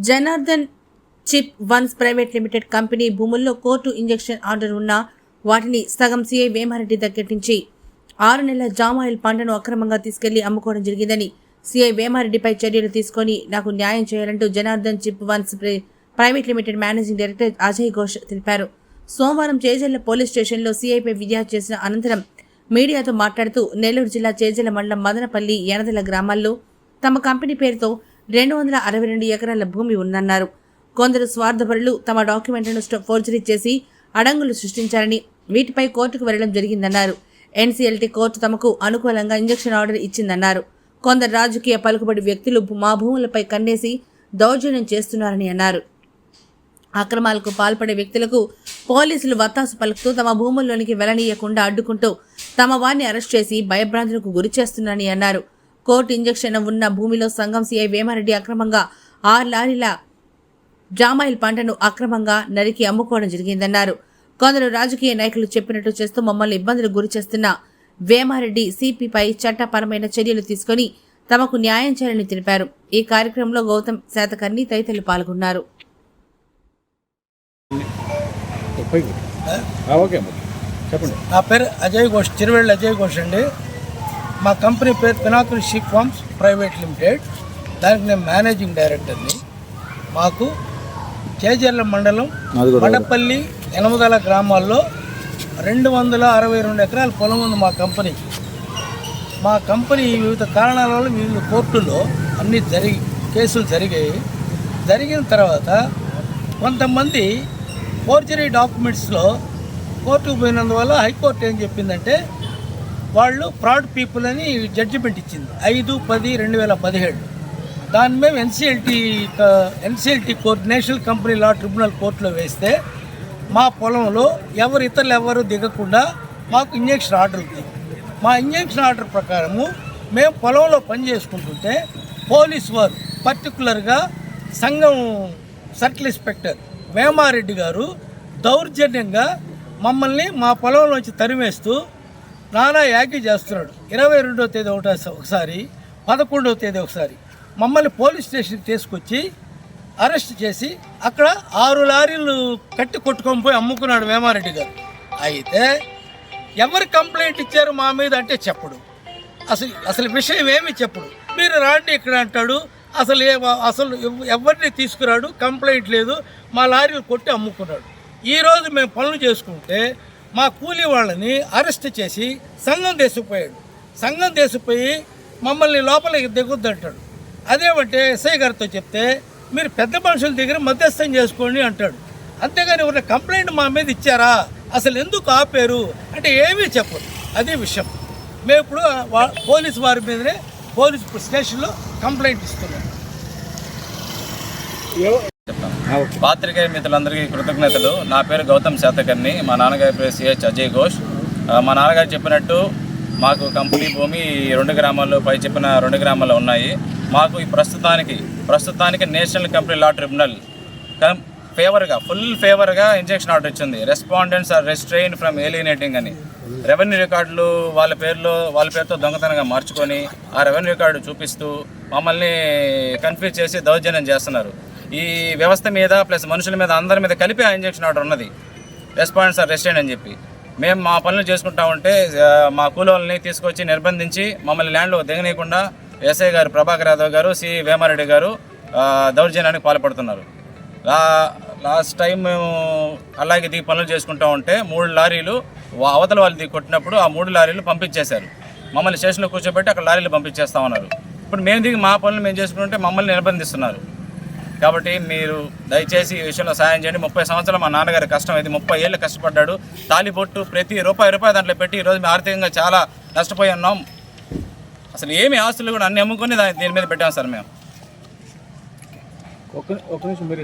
Janardhan chip once private limited company భూముల్లో court injection order ఉన్న వాటిని సగం సీఐ వేమారెడ్డి దగ్గర నుంచి 6 నెలల జామాయిల్ పంటను అక్రమంగా తీసుకెళ్లి అమ్ముకోవడం జరిగిందని సీఐ వేమారెడ్డిపై చర్యలు తీసుకొని నాకు న్యాయం చేయాలంటూ Janardhan chip once private limited managing director Ajay Ghosh తెలిపారు. సోమవారం చేజర్ల పోలీస్ స్టేషన్లో సీఐపై ఫిర్యాదు చేసిన అనంతరం మీడియాతో మాట్లాడుతూ నెల్లూరు జిల్లా చేజర్ల మండలం మదనపల్లి యనదల గ్రామాల్లో తమ కంపెనీ పేరుతో 262 ఎకరాల భూమి ఉందన్నారు. కొందరు స్వార్థపరులు తమ డాక్యుమెంట్లను ఫోర్జరీ చేసి అడంగులు సృష్టించారని వీటిపై కోర్టుకు వెళ్లడం జరిగిందన్నారు. ఎన్సీఎల్టీ కోర్టు తమకు అనుకూలంగా ఇంజెక్షన్ ఆర్డర్ ఇచ్చిందన్నారు. కొందరు రాజకీయ పలుకుబడి వ్యక్తులు మా భూములపై కన్నేసి దౌర్జన్యం చేస్తున్నారని అన్నారు. అక్రమాలకు పాల్పడే వ్యక్తులకు పోలీసులు వత్తాసు పలుకుతూ తమ భూముల్లోనికి వెళ్లనీయకుండా అడ్డుకుంటూ తమ వారిని అరెస్ట్ చేసి భయభ్రాంతులకు గురి చేస్తున్నారని అన్నారు. కోర్టు ఇంజెక్షన్ ఉన్న భూమిలో సంఘం సీఐ వేమారెడ్డి అక్రమంగా 6 లారీల జామాయిల్ పంటను అక్రమంగా నరికి అమ్ముకోవడం జరిగిందన్నారు. కొందరు రాజకీయ నాయకులు చెప్పినట్టు చేస్తూ మమ్మల్ని ఇబ్బందులకు గురి చేస్తున్న వేమారెడ్డి సిపిపై చట్టపరమైన చర్యలు తీసుకుని తమకు న్యాయం చేయాలని తెలిపారు. ఈ కార్యక్రమంలో గౌతమ్ శాతకర్ణి తదితరులు పాల్గొన్నారు. నా పేరు అజయ్ ఘోష్, చిరువెళ్ళ అజయ్ ఘోష్ అండి. మా కంపెనీ పేరు Pinnacle sheep forms private limited. దానికి నేను మేనేజింగ్ డైరెక్టర్ని. మాకు చేజర్ల మండలం వడపల్లి యనమదల గ్రామాల్లో 262 ఎకరాల పొలం ఉంది మా కంపెనీకి. మా కంపెనీ వివిధ కారణాల వల్ల వివిధ కోర్టుల్లో అన్ని కేసులు జరిగిన తర్వాత కొంతమంది ఫోర్జరీ డాక్యుమెంట్స్లో కోర్టుకు పోయినందువల్ల హైకోర్టు ఏం చెప్పిందంటే వాళ్ళు ఫ్రాడ్ పీపుల్ అని జడ్జిమెంట్ ఇచ్చింది 5/10/2017. దాన్ని మేము NCLT court, national company law tribunal కోర్టులో వేస్తే మా పొలంలో ఇతరులు దిగకుండా మాకు ఇంజెక్షన్ ఆర్డర్ ఉంది. మా ఇంజెక్షన్ ఆర్డర్ ప్రకారము మేము పొలంలో పని చేసుకుంటుంటే పోలీసు వారు, పర్టికులర్గా సంఘం సర్కిల్ ఇన్స్పెక్టర్ వేమారెడ్డి గారు దౌర్జన్యంగా మమ్మల్ని మా పొలంలోంచి తరిమేస్తూ నానా యాగి చేస్తున్నాడు. 22వ తేదీ ఒకసారి, 11వ తేదీ ఒకసారి మమ్మల్ని పోలీస్ స్టేషన్కి తీసుకొచ్చి అరెస్ట్ చేసి అక్కడ 6 లారీలు కట్టి కొట్టుకొని పోయి అమ్ముకున్నాడు వేమారెడ్డి గారు. అయితే ఎవరు కంప్లైంట్ ఇచ్చారు మా మీద అంటే చెప్పడు, అసలు విషయం ఏమి చెప్పడు. మీరు రాండి ఇక్కడ అంటాడు. అసలు ఎవరిని తీసుకురాడు, కంప్లైంట్ లేదు, మా లారీలు కొట్టి అమ్ముకున్నాడు. ఈరోజు మేము పనులు చేసుకుంటే మా కూలీ వాళ్ళని అరెస్ట్ చేసి సంఘం దేశపోయాడు. సంఘం దేశపోయి మమ్మల్ని లోపలికి దిగొద్దంటాడు. అదేమంటే ఎస్ఐ గారితో చెప్తే మీరు పెద్ద మనుషుల దగ్గర మధ్యస్థం చేసుకోండి అంటాడు. అంతేగాని ఎవరైనా కంప్లైంట్ మా మీద ఇచ్చారా, అసలు ఎందుకు ఆపారు అంటే ఏమీ చెప్పరు. అదే విషయం. మేము ఇప్పుడు పోలీసు వారి మీదనే పోలీస్ స్టేషన్లో కంప్లైంట్ ఇస్తున్నాం. పాత్రికేయ మిత్రులందరికీ కృతజ్ఞతలు. నా పేరు గౌతమ్ శాతకర్ణి. మా నాన్నగారి పేరు సిహెచ్ అజయ్ ఘోష్. మా నాన్నగారు చెప్పినట్టు మాకు కంపెనీ భూమి 2 గ్రామాల్లో, పై చెప్పిన 2 గ్రామాల్లో ఉన్నాయి. మాకు ఈ ప్రస్తుతానికి national company law tribunal full ఫేవర్గా ఇంజెక్షన్ ఆర్డర్ ఇచ్చింది. Respondents are restrained from alienating అని. రెవెన్యూ రికార్డులు వాళ్ళ పేరుతో దొంగతనంగా మార్చుకొని ఆ రెవెన్యూ రికార్డు చూపిస్తూ మమ్మల్ని కన్ఫ్యూజ్ చేసి దౌర్జన్యం చేస్తున్నారు. ఈ వ్యవస్థ మీద ప్లస్ మనుషుల మీద అందరి మీద కలిపి ఆ ఇంజెక్షన్ ఆర్డర్ ఉన్నది. రెస్పాండెంట్స్ ఆర్ రెస్ట్రెయిన్డ్ అని చెప్పి మేము మా పనులు చేసుకుంటా ఉంటే మా కూలోళ్ళని తీసుకొచ్చి నిర్బంధించి మమ్మల్ని ల్యాండ్లో దిగనీయకుండా ఎస్ఐ గారు ప్రభాకర్ యాదవ్ గారు, సి వేమారెడ్డి గారు దౌర్జన్యానికి పాల్పడుతున్నారు. లాస్ట్ టైం మేము అలాగే దిగి పనులు చేసుకుంటూ ఉంటే 3 లారీలు అవతల వాళ్ళు దిగి కొట్టినప్పుడు ఆ 3 లారీలు పంపించేశారు. మమ్మల్ని స్టేషన్లో కూర్చోబెట్టి అక్కడ లారీలు పంపించేస్తా ఉన్నారు. ఇప్పుడు మేము దిగి మా పనులు మేము చేసుకుంటుంటే మమ్మల్ని నిర్బంధిస్తున్నారు. కాబట్టి మీరు దయచేసి ఈ విషయంలో సాయం చేయండి. 30 సంవత్సరాలు మా నాన్నగారి కష్టం ఇది. 30 ఏళ్ళు కష్టపడ్డాడు. తాలిబొట్టు ప్రతి రూపాయి దాంట్లో పెట్టి ఈరోజు మేము ఆర్థికంగా చాలా నష్టపోయి ఉన్నాం. అసలు ఏమి ఆస్తులు కూడా అన్ని అమ్ముకొని దీని మీద పెట్టాం సార్ మేము. ఒక నిమిషం మీరు